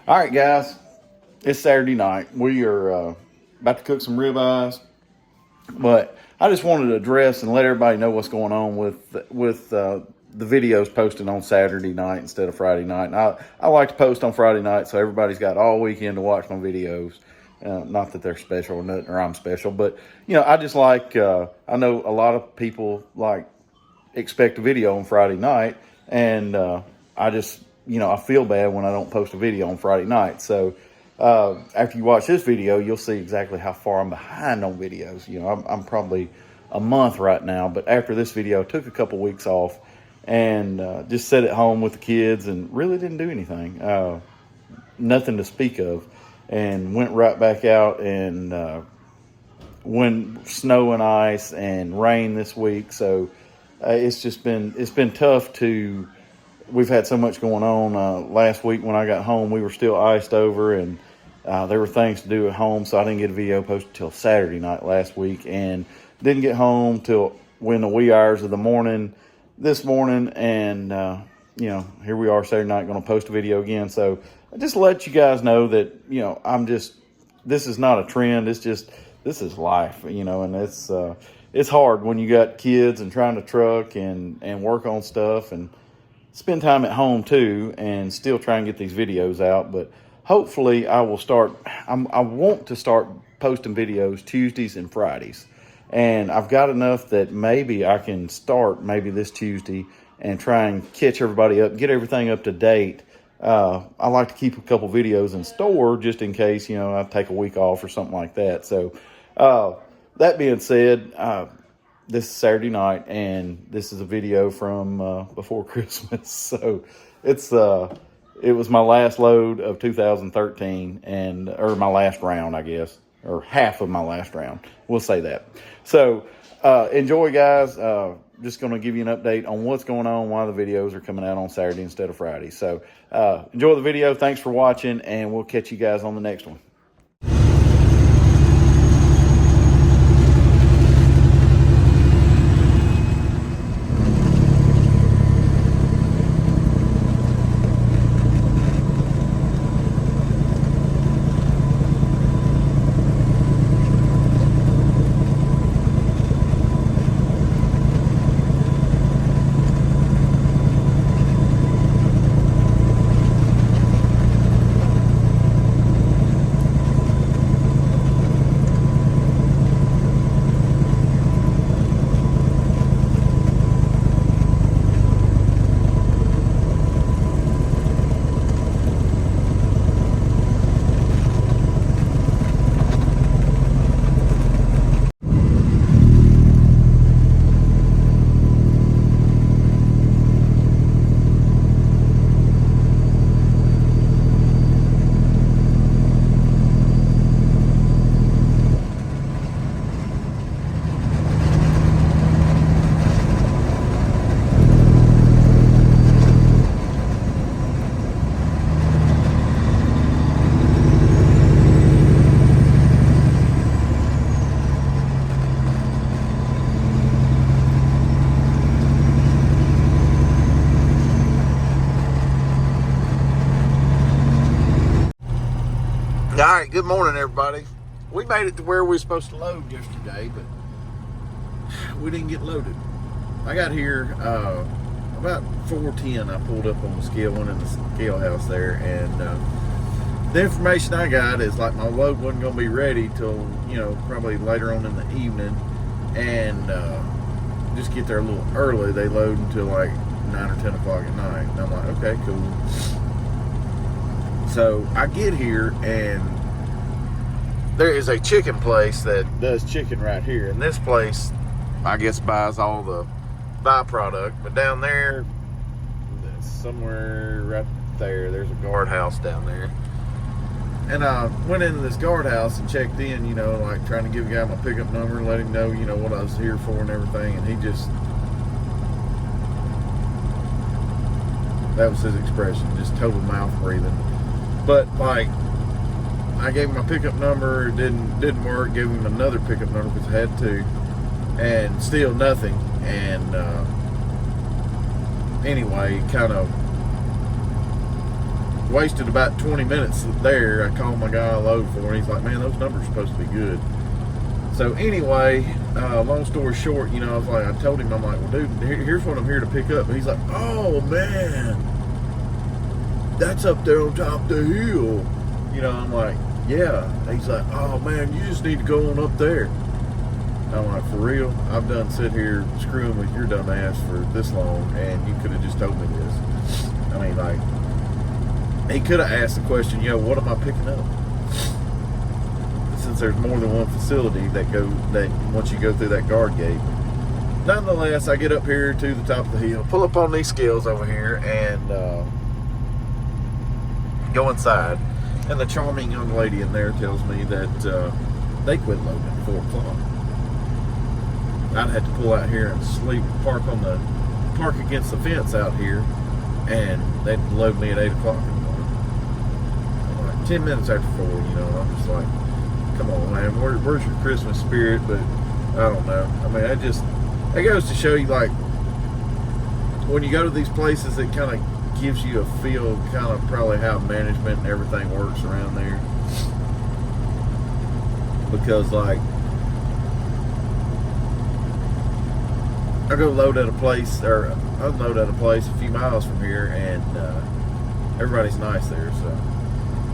All right, guys, it's Saturday night. We are about to cook some ribeyes, but I just wanted to address and let everybody know what's going on with the videos posted on Saturday night instead of Friday night. And I like to post on Friday night, so everybody's got all weekend to watch my videos. Not that they're special or nothing, or I'm special, but I just like. I know a lot of people like expect a video on Friday night, and I just I feel bad when I don't post a video on Friday night. So after you watch this video, you'll see exactly how far I'm behind on videos. I'm probably a month right now, but after this video, I took a couple weeks off and just sat at home with the kids and really didn't do anything, nothing to speak of, and went right back out and went snow and ice and rain this week. So it's been tough to. We've had so much going on. Last week when I got home, we were still iced over, and there were things to do at home, so I didn't get a video posted till Saturday night last week, and didn't get home till when the wee hours of the morning this morning, and here we are Saturday night, going to post a video again. So I just let you guys know that this is not a trend. It's just this is life, and it's hard when you got kids and trying to truck and work on stuff and spend time at home too, and still try and get these videos out. But hopefully I will start. I want to start posting videos Tuesdays and Fridays, and I've got enough that maybe I can start maybe this Tuesday and try and catch everybody up, get everything up to date. I like to keep a couple videos in store just in case I take a week off or something like that. So that being said, this is Saturday night, and this is a video from before Christmas. So it was my last load of 2013, or my last round, I guess, or half of my last round. We'll say that. So enjoy, guys. Just going to give you an update on what's going on, why the videos are coming out on Saturday instead of Friday. So enjoy the video. Thanks for watching, and we'll catch you guys on the next one. All right, good morning, everybody. We made it to where we were supposed to load yesterday, but we didn't get loaded. I got here about 4:10. I pulled up on the scale, went in the scale house there, and the information I got is like my load wasn't going to be ready till probably later on in the evening, and just get there a little early. They load until like 9 or 10 o'clock at night, and I'm like, okay, cool. So I get here, and there is a chicken place that does chicken right here. And this place, I guess, buys all the byproduct. But down there, somewhere right there, there's a guardhouse down there. And I went into this guardhouse and checked in, like trying to give a guy my pickup number and let him know, what I was here for and everything. And he just, that was his expression, just total mouth breathing. But like, I gave him my pickup number, it didn't work. Gave him another pickup number because I had to, and still nothing. And anyway, kind of wasted about 20 minutes there. I called my guy I load for, and he's like, man, those numbers are supposed to be good. So anyway, long story short, you know, I told him, I'm like, well, dude, here's what I'm here to pick up. And he's like, oh, man, that's up there on top of the hill. You know, I'm like, yeah. He's like, oh, man, you just need to go on up there. I'm like, for real? I've done sit here screwing with your dumb ass for this long, and you could have just told me this. I mean, like, he could have asked the question, yo, what am I picking up? Since there's more than one facility that once you go through that guard gate. Nonetheless, I get up here to the top of the hill, pull up on these scales over here, and go inside. And the charming young lady in there tells me that they quit loading at 4 o'clock. I'd have to pull out here and park against the fence out here, and they'd load me at 8 o'clock in the morning. I'm like 10 minutes after 4, you know, I'm just like, come on, man, where's your Christmas spirit? But I don't know. I mean, it goes to show you, like, when you go to these places, it kind of gives you a feel, kind of probably how management and everything works around there. Because, like, I go load at a place, or unload at a place a few miles from here, and everybody's nice there, so.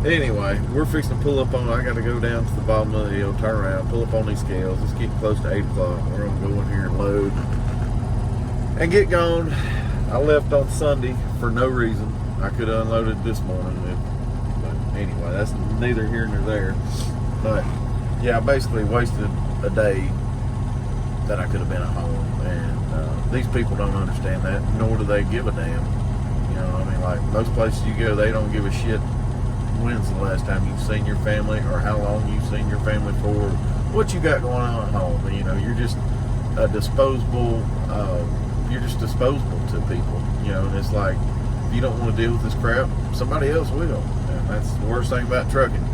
Anyway, we're fixing to pull up on, I got to go down to the bottom of the hill, turn around, pull up on these scales. It's getting close to 8 o'clock. We're going to go in here and load and get going. I left on Sunday for no reason. I could have unloaded this morning. But anyway, that's neither here nor there. But yeah, I basically wasted a day that I could have been at home. And these people don't understand that, nor do they give a damn. You know, I mean, like, most places you go, they don't give a shit when's the last time you've seen your family, or how long you've seen your family for, what you got going on at home. You know, you're just disposable to people, you know. And it's like, if you don't want to deal with this crap, somebody else will. And that's the worst thing about trucking,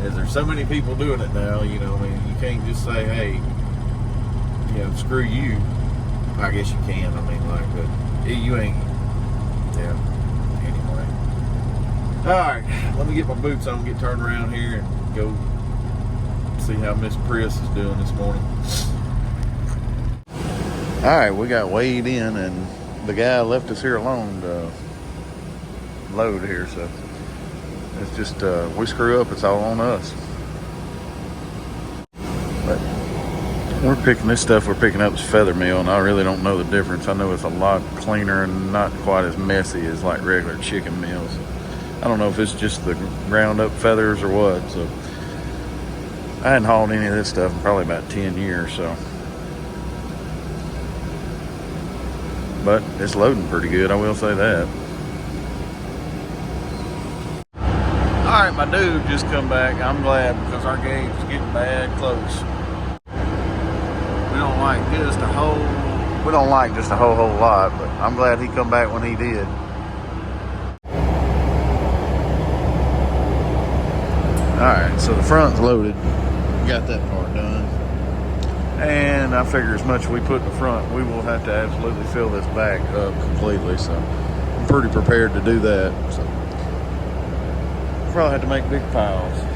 is there's so many people doing it now. You know, I mean, you can't just say, hey, you know, screw you. I guess you can, I mean, like, but you ain't. Yeah. Alright, let me get my boots on, get turned around here, and go see how Miss Priss is doing this morning. Alright, we got weighed in, and the guy left us here alone to load here, so it's just, we screw up, it's all on us. But we're picking this stuff we're picking up is feather meal, and I really don't know the difference. I know it's a lot cleaner and not quite as messy as like regular chicken meals. I don't know if it's just the ground up feathers or what. So I hadn't hauled any of this stuff in probably about 10 years. So, but it's loading pretty good, I will say that. All right, my dude just come back. I'm glad, because our gauge is getting bad close. We don't like just a whole lot, but I'm glad he come back when he did. Alright, so the front's loaded. Got that part done. And I figure as much as we put in the front, we will have to absolutely fill this back up completely. So I'm pretty prepared to do that. So probably have to make big piles.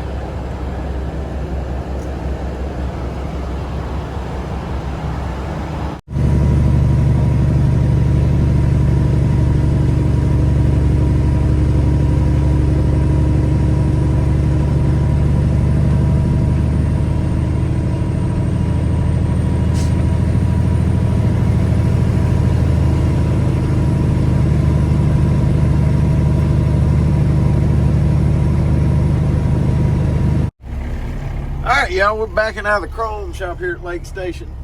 Y'all, we're backing out of the chrome shop here at Lake Station.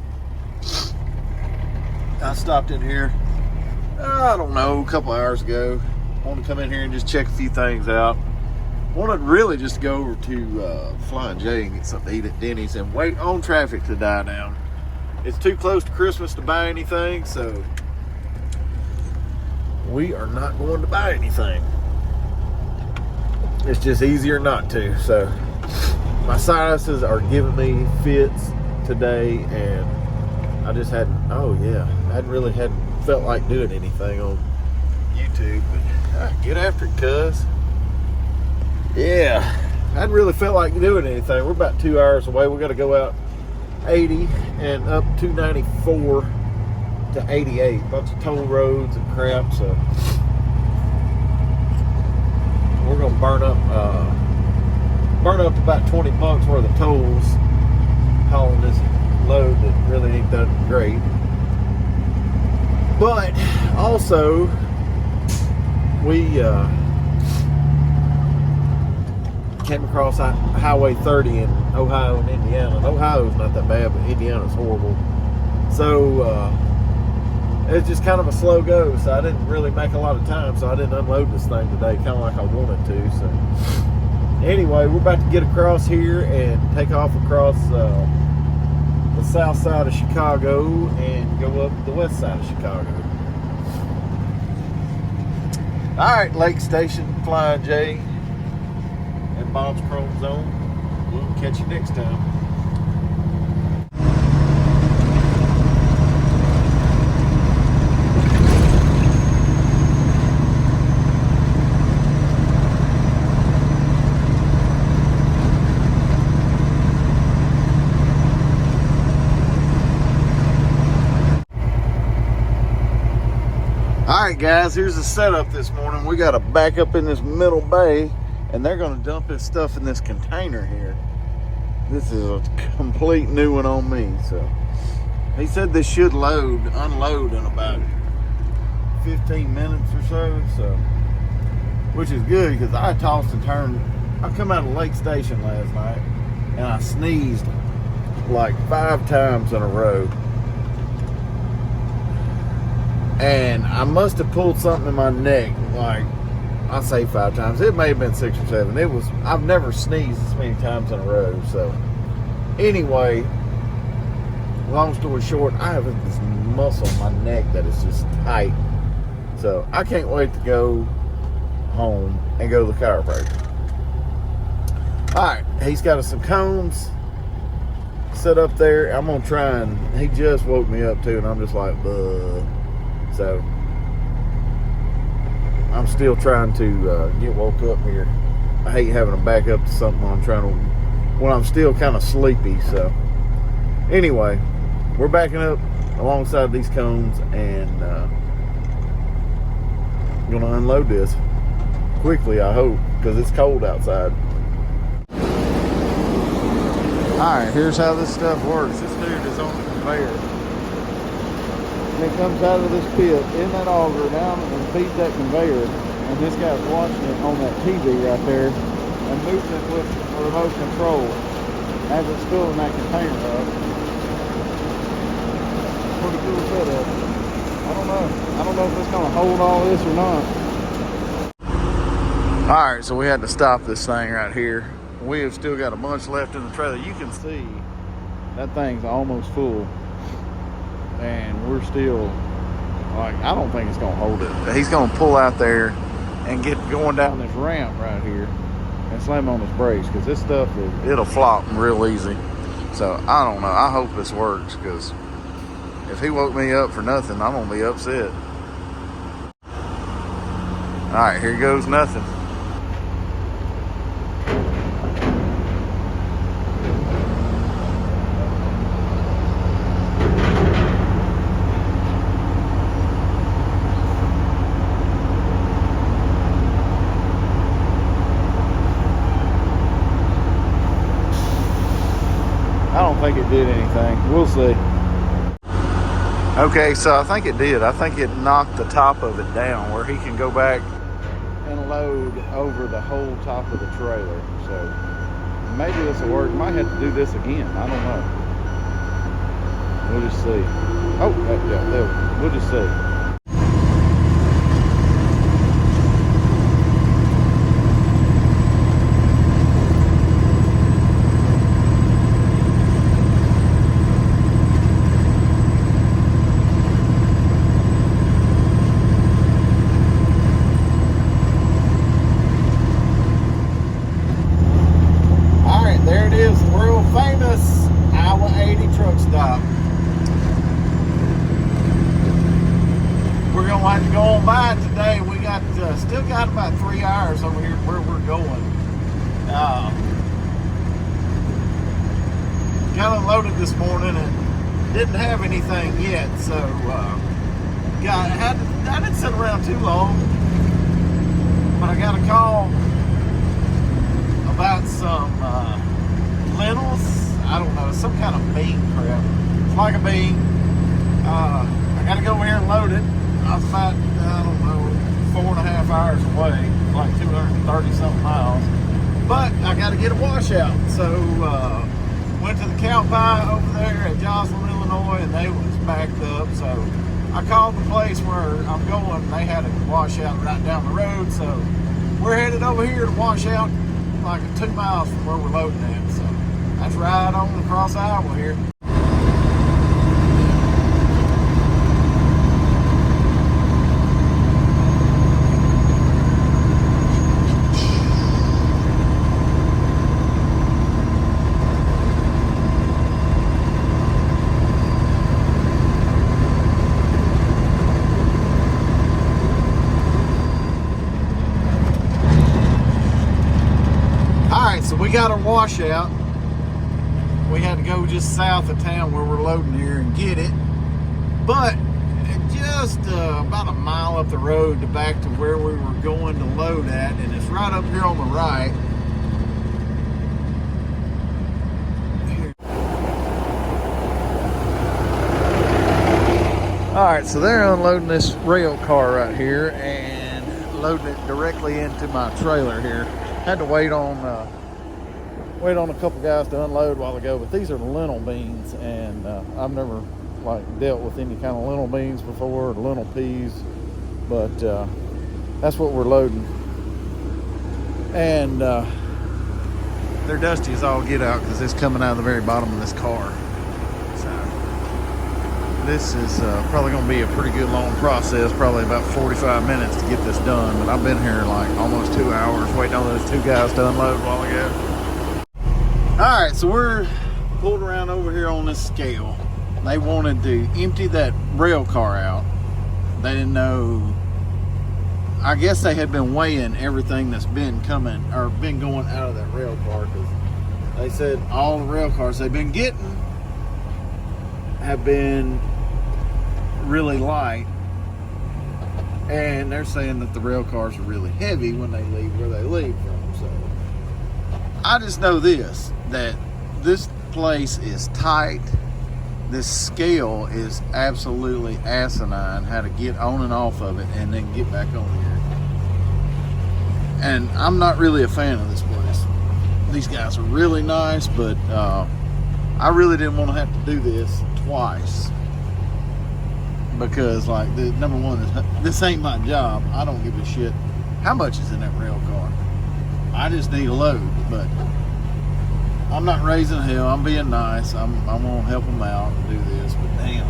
I stopped in here, I don't know, a couple hours ago. I wanted to come in here and just check a few things out. Wanted really just to go over to Flying J and get something to eat at Denny's and wait on traffic to die down. It's too close to Christmas to buy anything, so we are not going to buy anything. It's just easier not to, so. My sinuses are giving me fits today, and I just hadn't felt like doing anything on YouTube, but get after it, cuz. Yeah, I hadn't really felt like doing anything. We're about 2 hours away. We got to go out 80 and up 294 to 88. Bunch of toll roads and crap. So we're gonna burn up about $20 worth of tolls hauling this load that really ain't that great. But also we came across Highway 30 in Ohio and Indiana. And Ohio's not that bad, but Indiana's horrible. So it's just kind of a slow go. So I didn't really make a lot of time. So I didn't unload this thing today, kind of like I wanted to. So anyway, we're about to get across here and take off across the south side of Chicago and go up the west side of Chicago. All right, Lake Station, Flying J. Bob's Chrome Zone. We'll catch you next time. All right, guys, here's the setup this morning. We got to back up in this middle bay, and they're going to dump this stuff in this container here. This is a complete new one on me. So he said this should unload in about 15 minutes or so, which is good because I tossed and turned. I come out of Lake Station last night and I sneezed like 5 times in a row. And I must have pulled something in my neck, like, I say 5 times. It may have been 6 or 7. I've never sneezed this many times in a row. So anyway, long story short, I have this muscle in my neck that is just tight. So I can't wait to go home and go to the chiropractor. All right, he's got us some cones set up there. I'm gonna try, and he just woke me up too, and I'm just like, buh. So I'm still trying to get woke up here. I hate having to back up to something when I'm still kind of sleepy. So anyway, we're backing up alongside these cones and gonna unload this quickly, I hope, because it's cold outside. Alright, here's how this stuff works. This dude is on the conveyor. And it comes out of this pit in that auger down and feeds that conveyor. And this guy's watching it on that TV right there and moving it with a remote control as it's filling that container up. Pretty cool setup. I don't know if it's going to hold all this or not. Alright, so we had to stop this thing right here. We have still got a bunch left in the trailer. You can see that thing's almost full. And we're still, like, I don't think it's going to hold it. He's going to pull out there and get going down this ramp right here and slam on his brakes, because this stuff, it'll flop real easy. So, I don't know. I hope this works, because if he woke me up for nothing, I'm going to be upset. Alright, here goes nothing. I don't think it did anything. We'll see. Okay, so I think it did. I think it knocked the top of it down where he can go back and load over the whole top of the trailer. So maybe this will work. Might have to do this again. I don't know. We'll just see. Oh, yeah, there. We'll just see. We're gonna have to go on by today. We got still got about 3 hours over here where we're going. got unloaded this morning and didn't have anything yet, so I didn't sit around too long, but I got a call about some lentils. I don't know, some kind of bean crap. It's like a bean. I got to go over here and load it. I was about, I don't know, 4.5 hours away, like 230 something miles. But I got to get a washout. So went to the cow pie over there at Joslyn, Illinois, and they was backed up. So I called the place where I'm going. They had a washout right down the road. So we're headed over here to Washout, like 2 miles from where we're loading at. So that's right on across the highway here. So we got our washout. We had to go just south of town where we're loading here and get it. But just about a mile up the road to back to where we were going to load at, and it's right up here on the right. All right, so they're unloading this rail car right here and loading it directly into my trailer here. Had to wait on a couple guys to unload a while ago, but these are lentil beans, and I've never like dealt with any kind of lentil beans before, or lentil peas, but that's what we're loading. And they're dusty as all get out because it's coming out of the very bottom of this car. So this is probably going to be a pretty good long process, probably about 45 minutes to get this done, but I've been here like almost 2 hours waiting on those two guys to unload a while ago. All right, so we're pulled around over here on this scale. They wanted to empty that rail car out. They didn't know, I guess they had been weighing everything that's been coming or been going out of that rail car, because they said all the rail cars they've been getting have been really light, and they're saying that the rail cars are really heavy when they leave where they leave from. So I just know this, that this place is tight. This scale is absolutely asinine, how to get on and off of it and then get back on here. And I'm not really a fan of this place. These guys are really nice, but I really didn't want to have to do this twice, because like, number one, this ain't my job. I don't give a shit how much is in that rail car. I just need a load. But I'm not raising hell. I'm being nice. I'm gonna help them out and do this. But damn,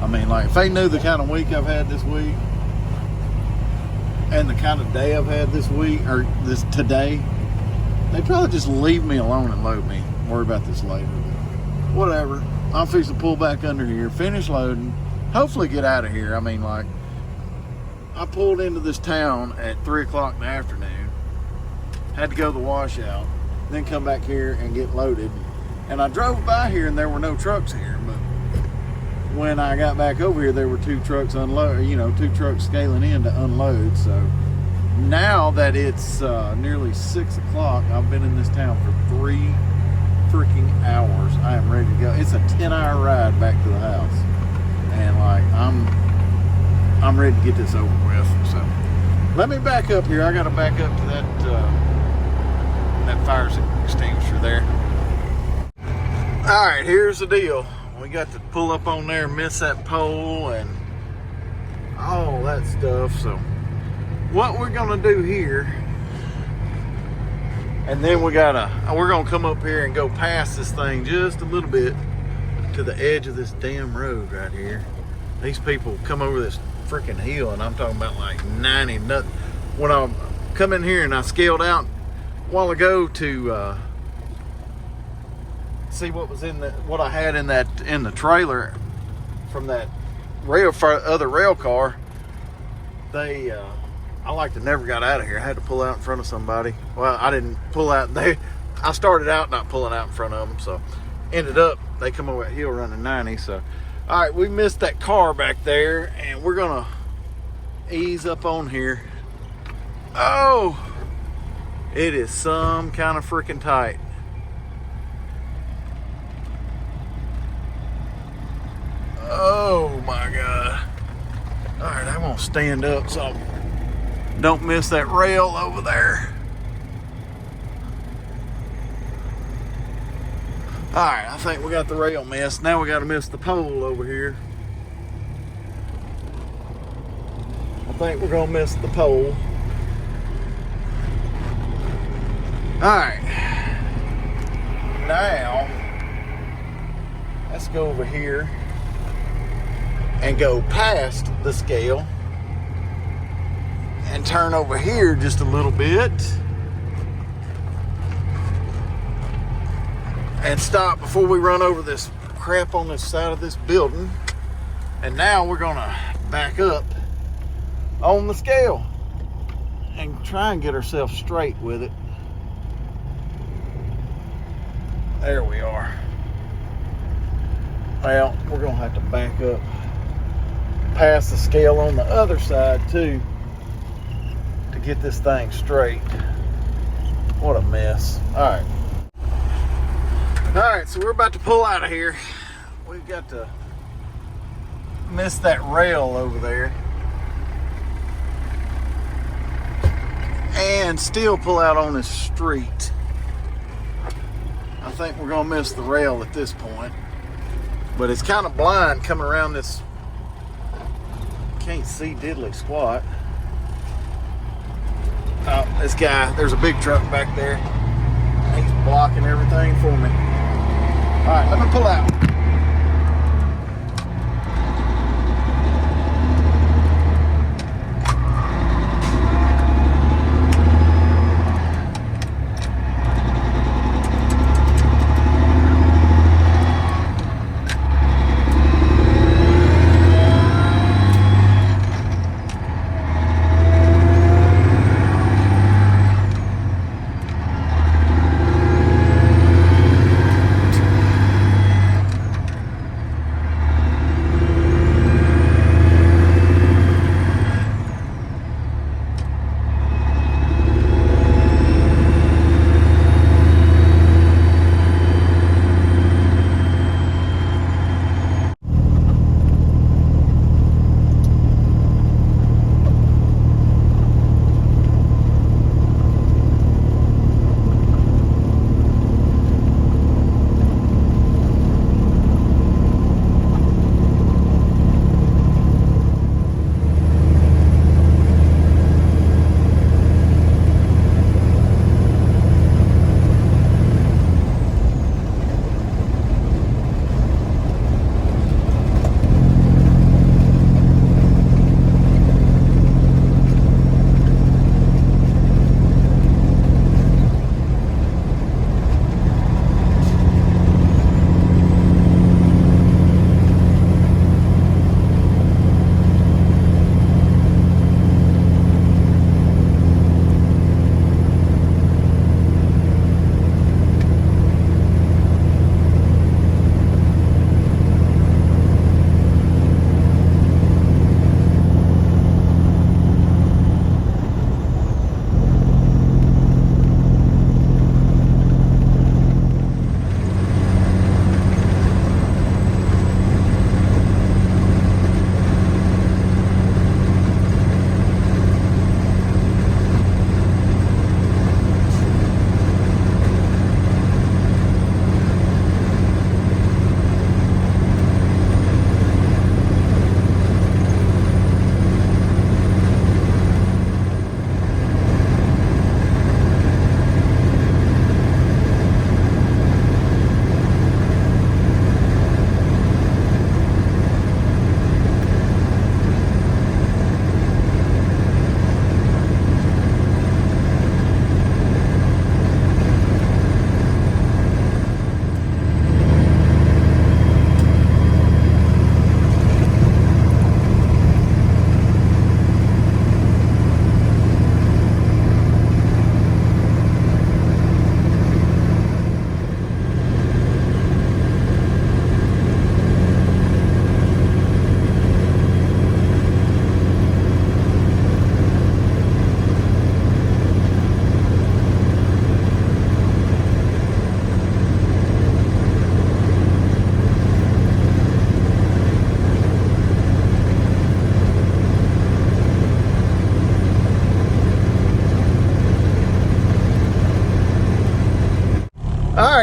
I mean, like, if they knew the kind of week I've had this week and the kind of day I've had this week, or this today, they'd probably just leave me alone and load me. Worry about this later. But whatever. I'm fixing to pull back under here, finish loading, hopefully get out of here. I mean, like, I pulled into this town at 3 o'clock in the afternoon, had to go to the washout, then come back here and get loaded. And I drove by here and there were no trucks here, but when I got back over here, there were 2 trucks unload, 2 trucks scaling in to unload. So now that it's nearly 6 o'clock, I've been in this town for 3 freaking hours. I am ready to go. It's a 10-hour ride back to the house, and like, I'm ready to get this over with. So let me back up here. I got to back up to that fire extinguisher there. All right, here's the deal. We got to pull up on there, miss that pole and all that stuff. So what we're gonna do here, and then we're gonna come up here and go past this thing just a little bit to the edge of this damn road right here. These people come over this freaking hill, and I'm talking about like 90 nothing. When I come in here and I scaled out a while ago to see what was in what I had in the trailer from that other rail car, they I like to never got out of here. I had to pull out in front of somebody. Well, I didn't pull out. I started out not pulling out in front of them, so ended up they come over that hill running 90. So, all right, we missed that car back there, and we're gonna ease up on here. Oh, it is some kind of freaking tight. Oh my God. All right, I'm gonna stand up so I don't miss that rail over there. All right, I think we got the rail missed. Now we got to miss the pole over here. I think we're gonna miss the pole. All right, now let's go over here and go past the scale and turn over here just a little bit and stop before we run over this crap on this side of this building. And now we're gonna back up on the scale and try and get ourselves straight with it. There we are. Well, we're gonna have to back up past the scale on the other side too to get this thing straight. What a mess. All right, so we're about to pull out of here. We've got to miss that rail over there and still pull out on this street. I think we're gonna miss the rail at this point, but it's kind of blind coming around this. Can't see diddly squat. Oh, this guy, there's a big truck back there. He's blocking everything for me. All right, let me pull out.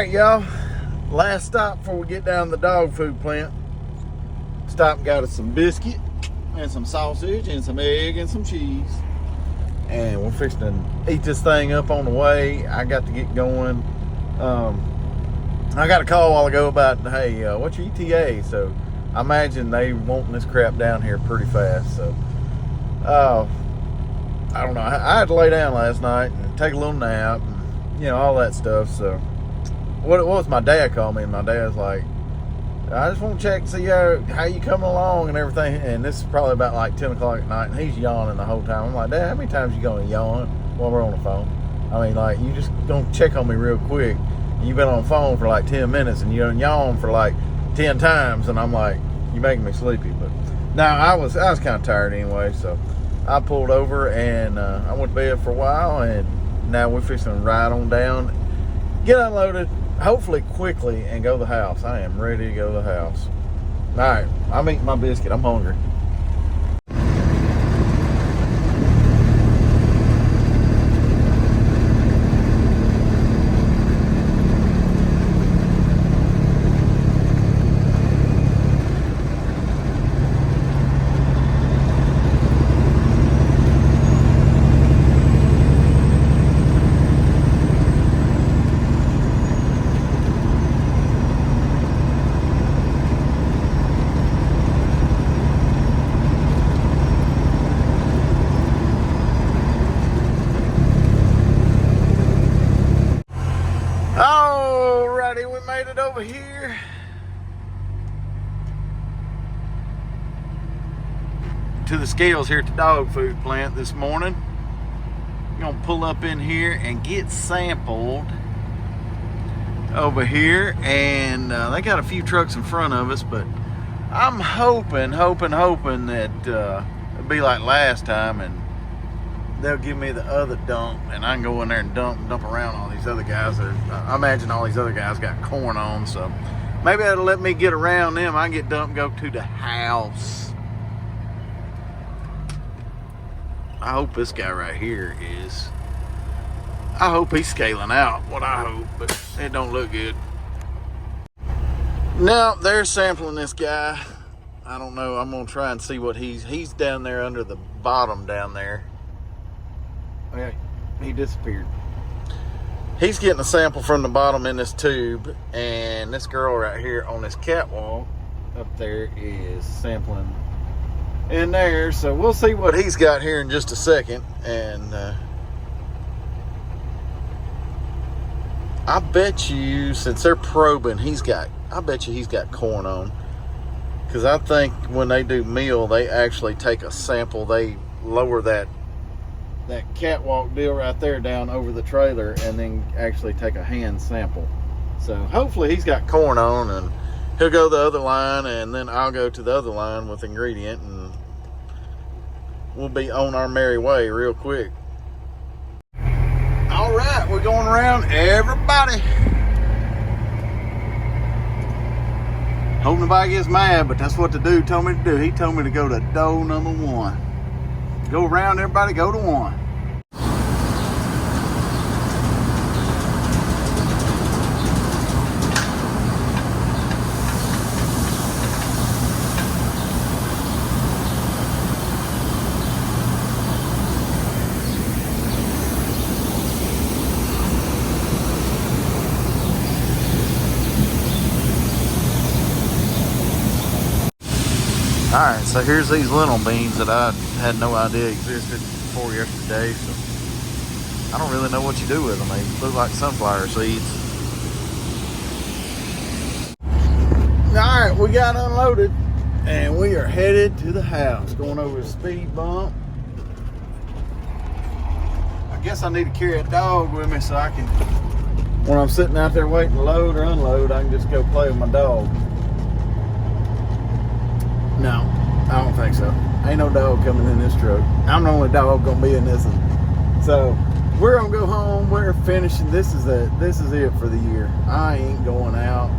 right, y'all. Last stop before we get down to the dog food plant. Stop and got us some biscuit and some sausage and some egg and some cheese. And we're fixing to eat this thing up on the way. I got to get going. I got a call a while ago about, hey, what's your ETA? So I imagine they wanting this crap down here pretty fast. So I don't know. I had to lay down last night and take a little nap and, all that stuff. So what it was, my dad called me, and my dad's like, I just want to check and see how you coming along and everything. And this is probably about like 10 o'clock at night, and he's yawning the whole time. I'm like, Dad, how many times you going to yawn while we're on the phone? I mean, like, you just going to check on me real quick. You've been on the phone for like 10 minutes, and you done yawn for like 10 times. And I'm like, you're making me sleepy. But now I was kind of tired anyway, so I pulled over and I went to bed for a while, and now we're fixing to ride on down, get unloaded, hopefully quickly, and go to the house. I am ready to go to the house. All right, I'm eating my biscuit. I'm hungry. Alrighty, we made it over here to the scales here at the dog food plant this morning. We're gonna pull up in here and get sampled over here, and they got a few trucks in front of us, but I'm hoping that it'll be like last time and they'll give me the other dump, and I can go in there and dump around all these other guys. I imagine all these other guys got corn on, so maybe that'll let me get around them. I can get dumped and go to the house. I hope this guy right here is, I hope he's scaling out, what I hope, but it don't look good. Now, they're sampling this guy. I don't know, I'm gonna try and see what he's down there under the bottom down there. Okay, he disappeared. He's getting a sample from the bottom in this tube, and this girl right here on this catwalk up there is sampling in there. So we'll see what he's got here in just a second. And I bet you, since they're probing, I bet you he's got corn on. Because I think when they do meal, they actually take a sample. They lower that catwalk deal right there down over the trailer and then actually take a hand sample. So hopefully he's got corn on, and he'll go the other line, and then I'll go to the other line with ingredient, and we'll be on our merry way real quick. All right, we're going around everybody. Hope nobody gets mad, but that's what the dude told me to do. He told me to go to door number 1. Go around everybody, go to 1. Alright, so here's these lentil beans that I had no idea existed before yesterday, so I don't really know what you do with them. They look like sunflower seeds. Alright, we got unloaded and we are headed to the house, going over a speed bump. I guess I need to carry a dog with me so I can, when I'm sitting out there waiting to load or unload, I can just go play with my dog. No, I don't think so. Ain't no dog coming in this truck. I'm the only dog gonna be in this one. So we're gonna go home. We're finishing. This is it for the year. I ain't going out.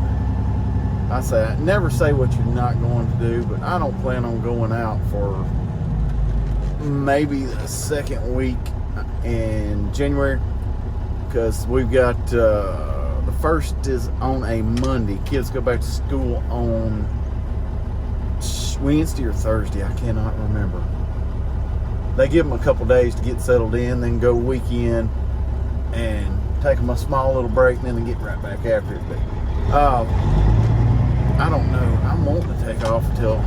I never say what you're not going to do, but I don't plan on going out for maybe the second week in January, because we've got The first is on a Monday. Kids go back to school on Wednesday or Thursday. I cannot remember. They give them a couple days to get settled in, then go weekend and take them a small little break, and then they get right back after it. But I don't know. I'm wanting to take off until,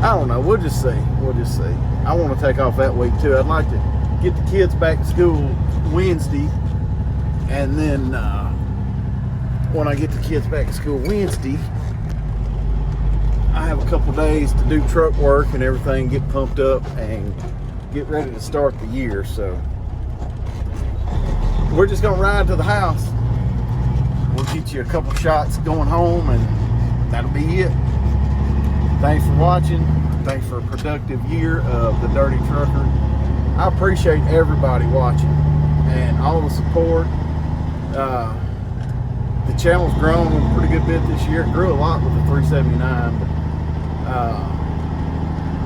I don't know. We'll just see. I want to take off that week too. I'd like to get the kids back to school Wednesday, and then when I get the kids back to school Wednesday, I have a couple days to do truck work and everything, get pumped up and get ready to start the year. So we're just gonna ride to the house. We'll get you a couple shots going home, and that'll be it. Thanks for watching. Thanks for a productive year of the Dirty Trucker. I appreciate everybody watching and all the support. The channel's grown a pretty good bit this year. It grew a lot with the 379, but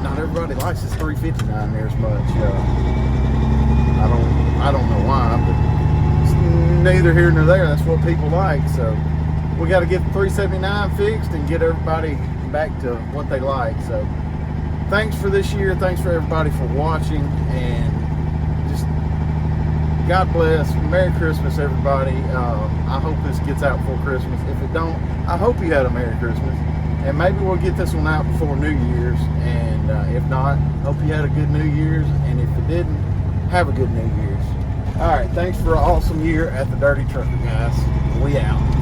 not everybody likes this 359 there as much. I don't know why, but it's neither here nor there. That's what people like. So we got to get the 379 fixed and get everybody back to what they like. So thanks for this year. Thanks for everybody for watching, and just God bless. Merry Christmas, everybody. I hope this gets out before Christmas. If it don't, I hope you had a Merry Christmas. And maybe we'll get this one out before New Year's. And if not, hope you had a good New Year's. And if it didn't, have a good New Year's. All right, thanks for an awesome year at the Dirty Trucker, guys. We out.